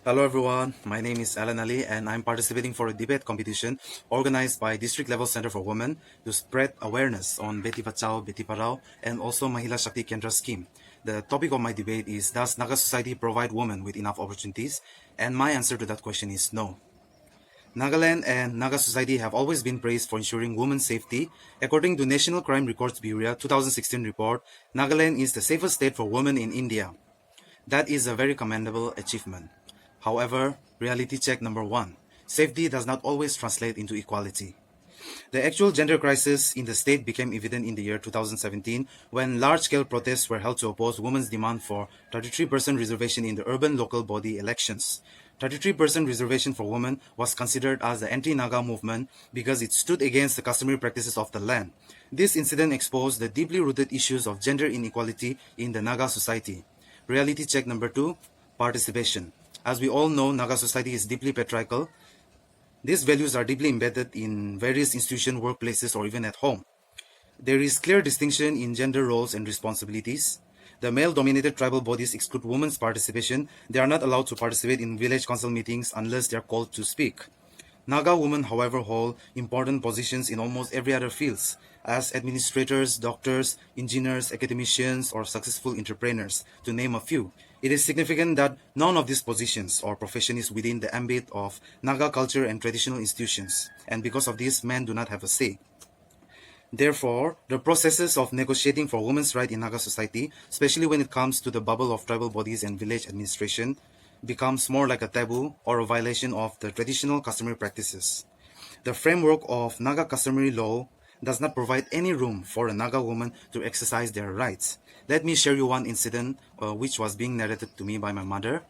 Hello everyone, my name is Alan Ali and I'm participating for a debate competition organized by District Level Center for Women to spread awareness on Beti Bachao, Beti Padhao and also Mahila Shakti Kendra scheme. The topic of my debate is, does Naga society provide women with enough opportunities? And my answer to that question is no. Nagaland and Naga society have always been praised for ensuring women's safety. According to National Crime Records Bureau 2016 report, Nagaland is the safest state for women in India. That is a very commendable achievement. However, reality check number one, safety does not always translate into equality. The actual gender crisis in the state became evident in the year 2017 when large-scale protests were held to oppose women's demand for 33% reservation in the urban local body elections. 33% reservation for women was considered as the anti-Naga movement because it stood against the customary practices of the land. This incident exposed the deeply rooted issues of gender inequality in the Naga society. Reality check number two, participation. As we all know, Naga society is deeply patriarchal. These values are deeply embedded in various institutions, workplaces, or even at home. There is clear distinction in gender roles and responsibilities. The male-dominated tribal bodies exclude women's participation. They are not allowed to participate in village council meetings unless they are called to speak. Naga women, however, hold important positions in almost every other fields, as administrators, doctors, engineers, academicians, or successful entrepreneurs, to name a few. It is significant that none of these positions or profession is within the ambit of Naga culture and traditional institutions, and because of this, men do not have a say. Therefore, the processes of negotiating for women's rights in Naga society, especially when it comes to the bubble of tribal bodies and village administration, becomes more like a taboo or a violation of the traditional customary practices. The framework of Naga customary law does not provide any room for a Naga woman to exercise their rights. Let me share you one incident which was being narrated to me by my mother.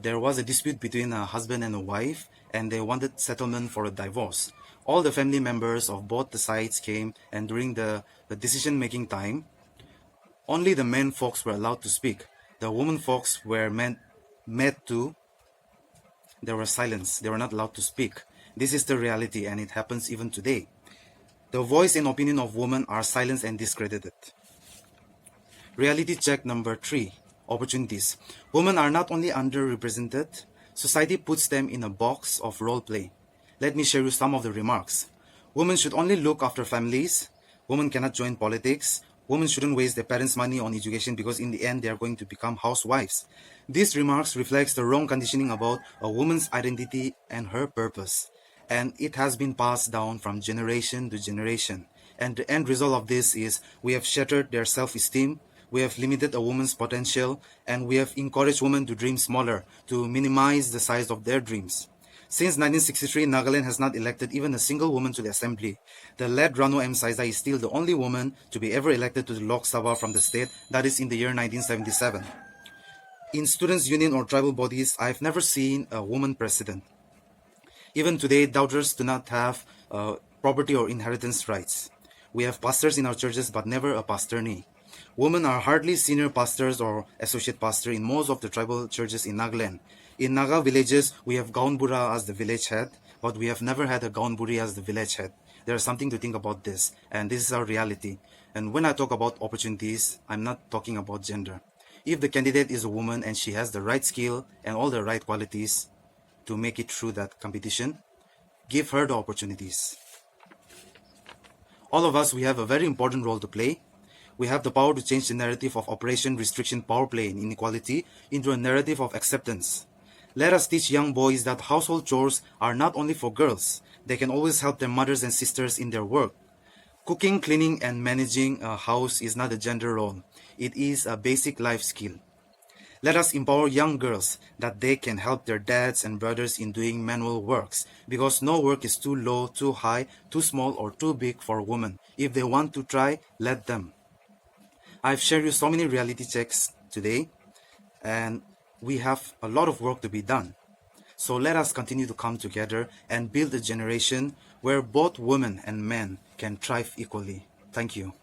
There was a dispute between a husband and a wife, and they wanted settlement for a divorce. All the family members of both the sides came, and during the decision-making time, only the men folks were allowed to speak. The women folks were made to, there was silence. They were not allowed to speak. This is the reality, and it happens even today. The voice and opinion of women are silenced and discredited. Reality check number three, opportunities. Women are not only underrepresented, society puts them in a box of role play. Let me share you some of the remarks. Women should only look after families. Women cannot join politics. Women shouldn't waste their parents' money on education because in the end they are going to become housewives. These remarks reflects the wrong conditioning about a woman's identity and her purpose. And it has been passed down from generation to generation. And the end result of this is we have shattered their self-esteem, we have limited a woman's potential, and we have encouraged women to dream smaller, to minimize the size of their dreams. Since 1963, Nagaland has not elected even a single woman to the assembly. The late Rano M. Saiza is still the only woman to be ever elected to the Lok Sabha from the state, that is in the year 1977. In students' union or tribal bodies, I have never seen a woman president. Even today, doubters do not have property or inheritance rights. We have pastors in our churches, but never a pastorney. Women are hardly senior pastors or associate pastor in most of the tribal churches in Nagaland. In Naga villages, we have Gaunbura as the village head, but we have never had a Gaunburi as the village head. There is something to think about this, and this is our reality. And when I talk about opportunities, I'm not talking about gender. If the candidate is a woman and she has the right skill and all the right qualities to make it through that competition, give her the opportunities. All of us, we have a very important role to play. We have the power to change the narrative of oppression, restriction, power play, and inequality into a narrative of acceptance. Let us teach young boys that household chores are not only for girls. They can always help their mothers and sisters in their work. Cooking, cleaning, and managing a house is not a gender role. It is a basic life skill. Let us empower young girls that they can help their dads and brothers in doing manual works, because no work is too low, too high, too small, or too big for women. If they want to try, let them. I've shared you so many reality checks today, and we have a lot of work to be done. So let us continue to come together and build a generation where both women and men can thrive equally. Thank you.